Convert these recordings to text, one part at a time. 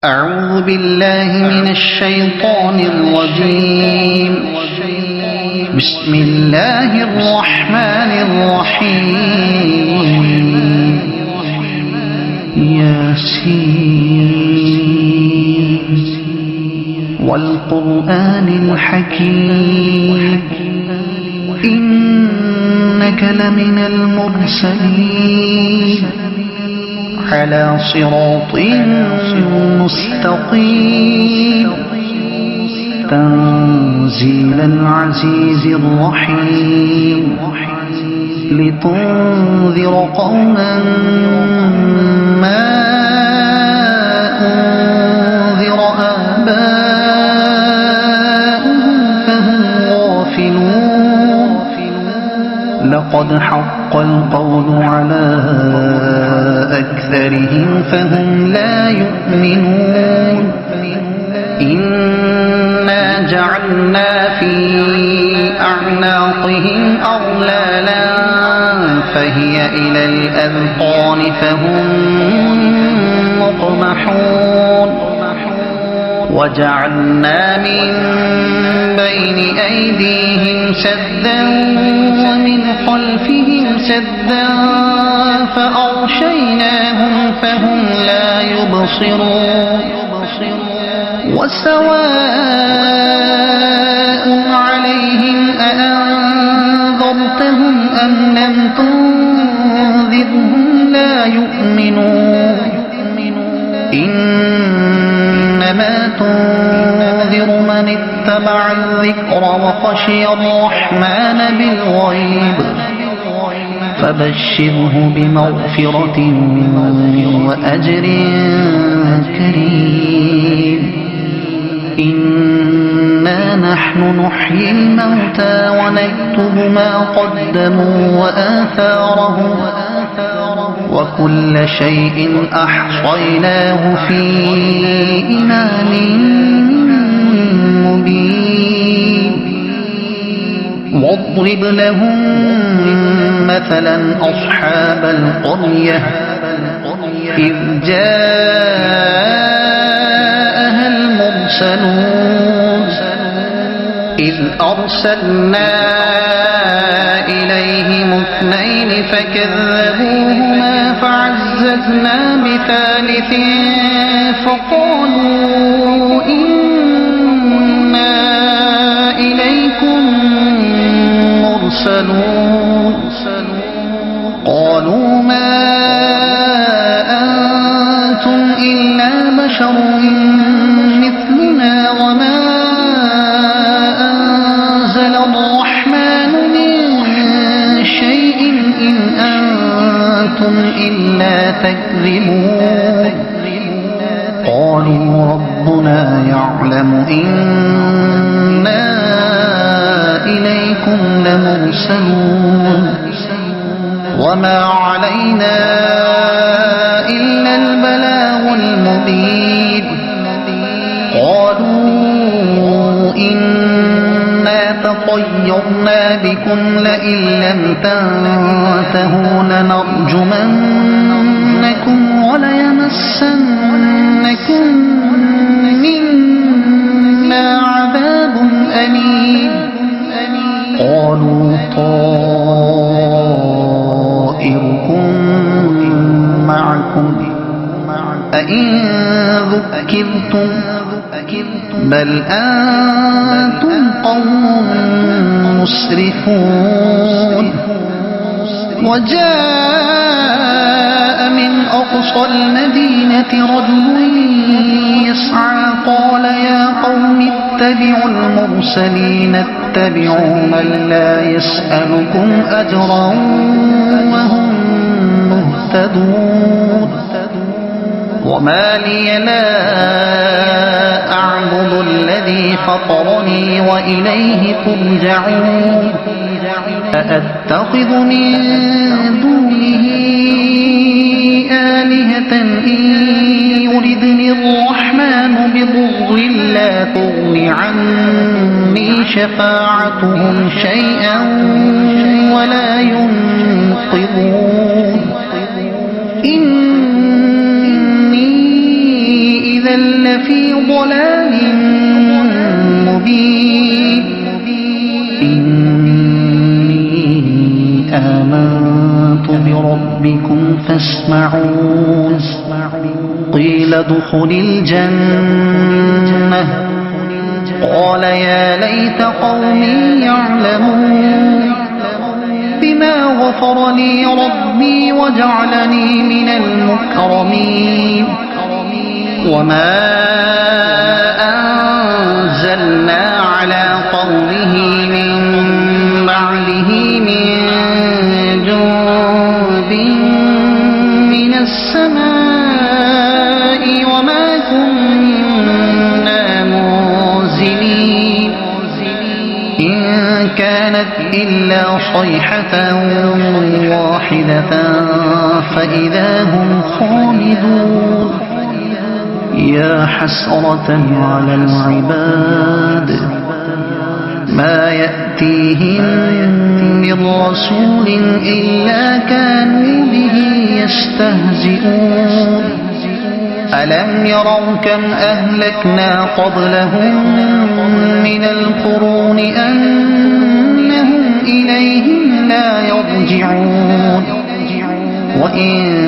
أعوذ بالله من الشيطان الرجيم. بسم الله الرحمن الرحيم. ياسين والقرآن الحكيم إنك لمن المرسلين على صراط مستقيم تنزيل العزيز الرحيم لتنذر قوما ما أنذر آباؤهم فهم غافلون. لقد حق القول على أكثرهم فهم لا يؤمنون. إنا جعلنا في أعناقهم أغلالا فهي إلى الأذقان فهم مقمحون. وجعلنا من بين أيديهم سدا ومن خلفهم سدا فأغشيناهم فهم لا يبصرون. وسواء عليهم أأنذرتهم أم لم تنذرهم لا يؤمنون. إنما تنذر من اتبع الذكر وخشي الرحمن بالغيب فبشره بمغفرة وأجر كريم. إنا نحن نحيي الموتى ونكتب ما قدموا وآثارهم وكل شيء أحصيناه في إمام مبين. واضرب لهم مثلا أصحاب القرية إذ جاءها المرسلون إذ أرسلنا إليهم اثنين فكذبوهما فعززنا بثالث فقالوا إنا إليكم مرسلون. قالوا ما أنتم إلا بشر مثلنا وما أنزل الرحمن من شيء إن أنتم إلا تكذبون. قالوا ربنا يعلم إنا إليكم لمرسلون وما علينا إلا البلاغ المبين. قالوا إنا تطيرنا بكم لئن لم تنتهوا لنرجمنكم وليمسنكم منا عذاب أليم. قالوا طائركم معكم أئن ذكرتم بل أنتم قوم مسرفون. وجاء من أقصى المدينة رجل يسعى قال يا قوم اتبعوا المرسلين اتبعوا من لا يسألكم أجرا وهم مهتدون. وما لي لا أعبد الذي فطرني وإليه ترجعون. أأتخذ من دونه آلهة إن يردني الرحمن بضر لا تغن عني شفاعتهم شيئا ولا ينقذون. إني إذا لفي ضلال مبين إني آمنت بربكم فاسمعون قيل ادخل الجنة قال يا ليت قومي يعلمون بما غفر لي ربي وجعلني من المكرمين وما أنزلنا على قومه من بعده من جند من السماء وما كنا منزلين إن كانت إلا صيحة واحدة فإذا هم خامدون يا حسرة على العباد ما يأتيهم من رسول إلا كانوا به يستهزئون ألم يروا كم أهلكنا قبلهم من القرون أنهم إليهم لا يرجعون وإن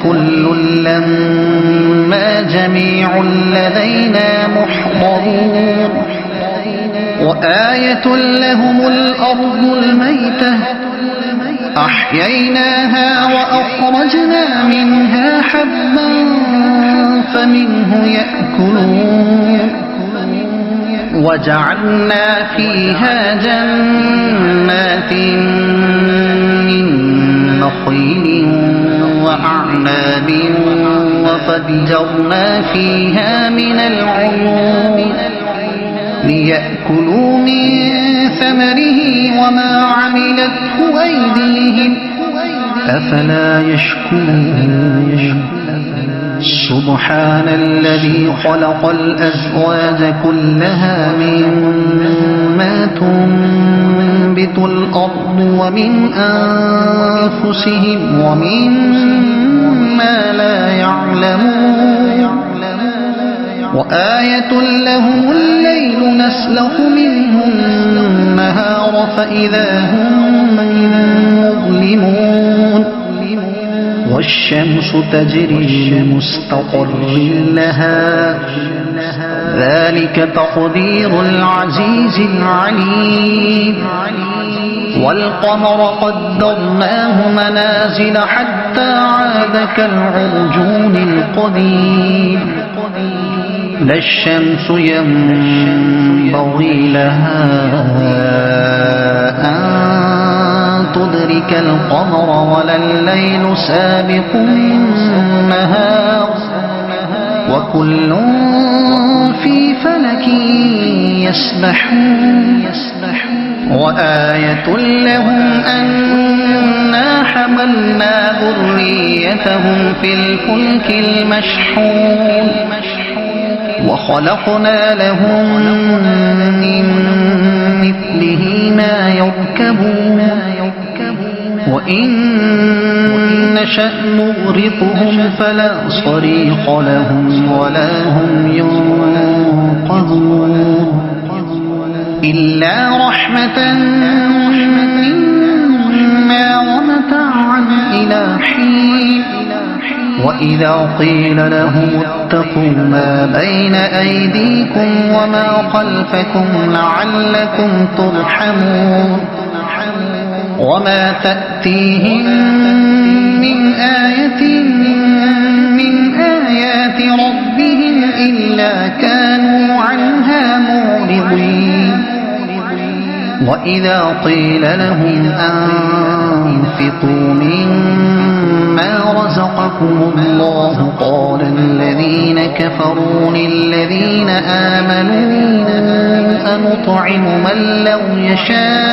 كل لما جميع لدينا محضرون وآية لهم الأرض الميتة أحييناها وأخرجنا منها حبا فمنه يأكلون وجعلنا فيها جنات من نخيل وأعناب وفجرنا فيها من العيون ليأكلوا من ثمره وما عملته أيديهم أفلا يشكرون سبحان الذي خلق الأزواج كلها مما تنبت الأرض ومن أنفسهم ومما لا يعلمون وآية لهم الليل نسلخ منه النهار فإذا هم مظلمون والشمس تجري لمستقر لها ذلك تقدير العزيز العليم والقمر قدرناه منازل حتى عاد كالعرجون القديم لا الشمس ينبغي لها أن تدرك القمر ولا الليل سابق النهار وكل في فلك يسبحون وآية لهم أنا حملنا ذريتهم في الفلك المشحون وخلقنا لهم من مثله ما يركبون وإن نشأ نغرقهم فلا صريخ لهم ولا هم ينقذون إلا رحمة منا ومتاعا إلى حين وإذا قيل لهم اتقوا ما بين أيديكم وما خلفكم لعلكم ترحمون وما تأتيهم من آية من آيات ربهم إلا كانوا عنها معرضين وإذا قيل لهم أنفقوا مما رزقكم الله قال الذين كفروا للذين آمنوا أنطعم من لو يشاء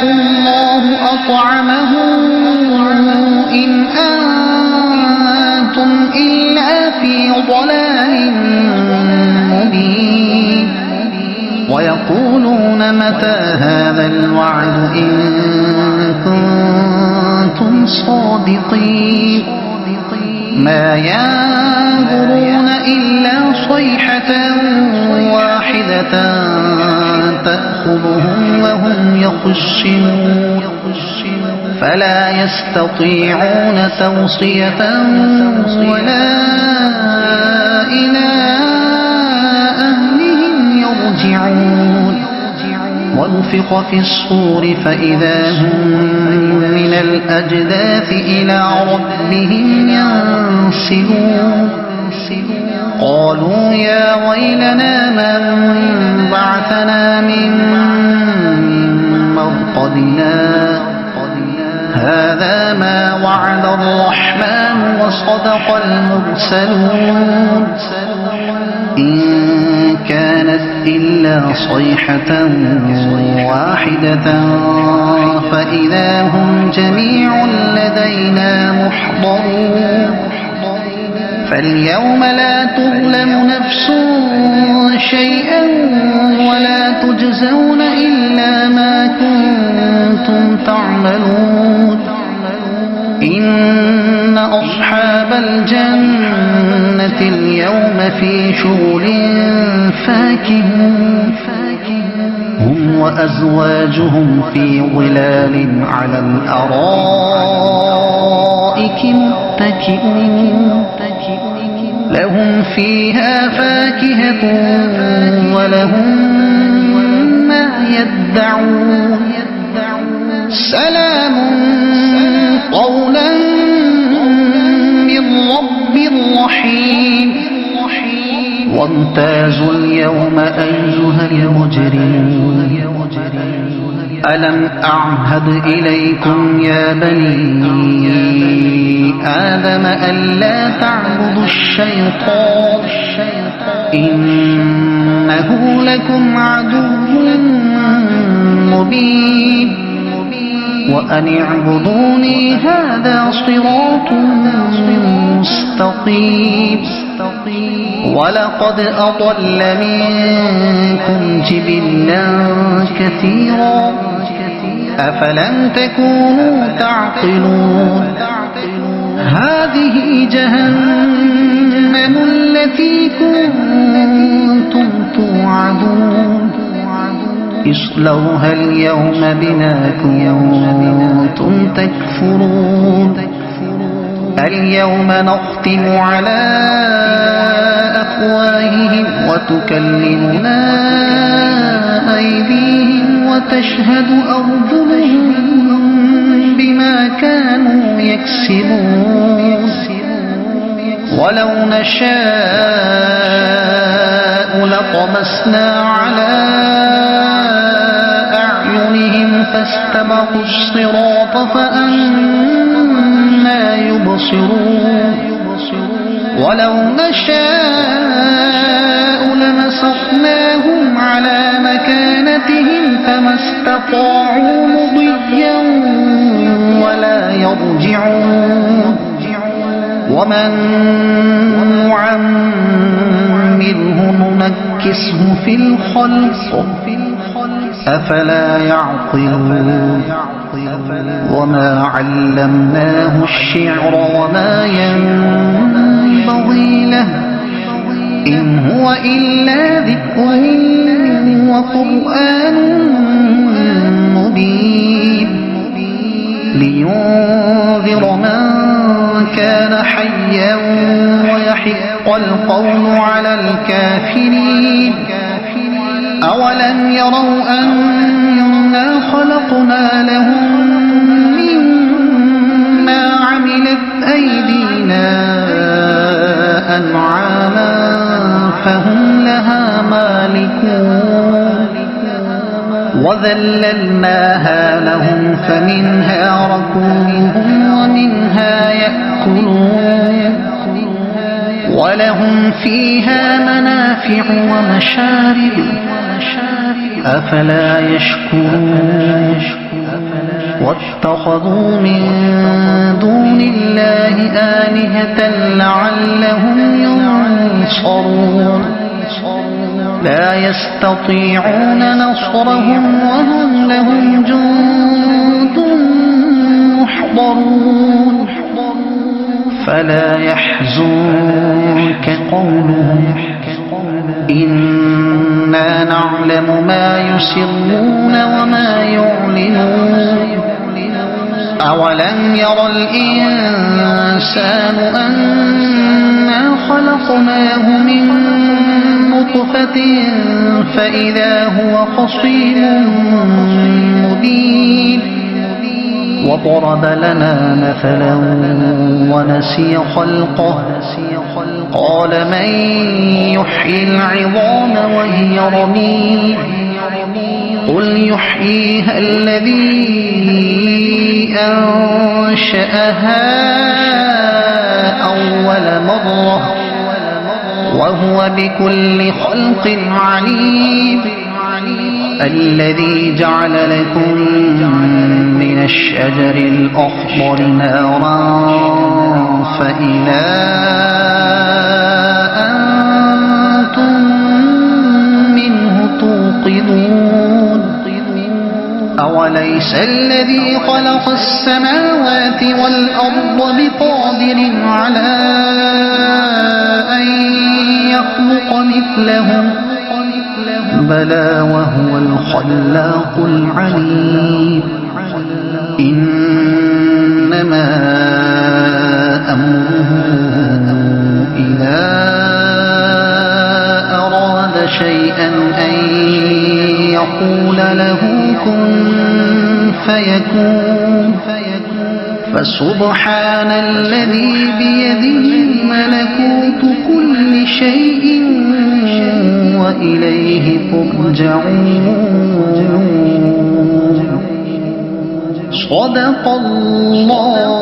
الله أطعمه إن أنتم إلا في ضلال مبين ويقولون متى هذا الوعد إن كنتم صادقين ما ينظرون إلا صيحة واحدة تأخذهم وهم يخصمون فلا يستطيعون توصية ولا إلى أهلهم يرجعون ونفخ في الصور فإذا هم من الأجداث إلى ربهم ينسلون قالوا يا ويلنا من بعثنا من مرقدنا هذا ما وعد الرحمن وصدق المرسلون إن كانت إلا صيحة واحدة فإذا هم جميع لدينا محضرون فاليوم لا تظلم نفس شيئا ولا تجزون إلا ما كنتم تعملون إن أصحاب الجنة اليوم في شغل فاكهون هم وأزواجهم في ظلال على الأرائك متكئون لهم فيها فاكهة ولهم ما يدعون سلام قولا من رب رحيم وامتازوا اليوم أيها المجرمون ألم أعهد إليكم يا بني آدم ألا تعبدوا الشيطان إنه لكم عدو مبين وأن اعبدوني هذا صراط مستقيم ولقد أضل منكم جبلا كثيرا أفلم تكونوا تعقلون هذه جهنم التي كنتم توعدون اصلوها اليوم بما كنتم تكفرون اليوم نختم على أفواههم وتكلمنا أيديهم وتشهد أرجلهم بما كانوا يكسبون ولو نشاء لطمسنا على أعينهم فاستبقوا الصراط فأنى يبصرون ولو نشاء لمسخناهم على مكانتهم فما استطاعوا مضيا ولا يرجعون ومن نعمره ننكسه في الخلق أفلا يعقلون وما علمناه الشعر وما ينبغي له إن هو إلا ذكر وقرآن مبين لينذر من كان حيا ويحق القول على الكافرين أولم يروا أنا خلقنا لهم مما عملت أيدينا أنعاما فهم لها مالكون وذللناها لهم فمنها ركوبهم ومنها يأكلون ولهم فيها منافع ومشارب أفلا يشكرون واتخذوا من دون الله آلهة لعلهم ينصرون لا يستطيعون نصرهم وهم لهم جند محضرون يحضرون فلا يحزنك قولهم إنا نعلم ما يسرون وما يعلنون أولم ير الإنسان أنا خلقناه من نطفة فإذا هو خصيم مبين وضرب لنا مثلا ونسي خلقه قال من يحيي العظام وهي رميم قل يحييها الذي أنشأها أول مرة وهو بكل خلق عليم الذي جعل لكم من الشجر الأخضر نارا فإذا أنتم منه توقدون أوليس الذي خلق السماوات والأرض بقادر على أن يخلق مثلهم بلى وهو الخلاق العليم إنما أمره إذا أراد شيئا أن يقول له كن فيكون فسبحان الذي بيده ملكوت كل شيء وإليه ترجعون صدق الله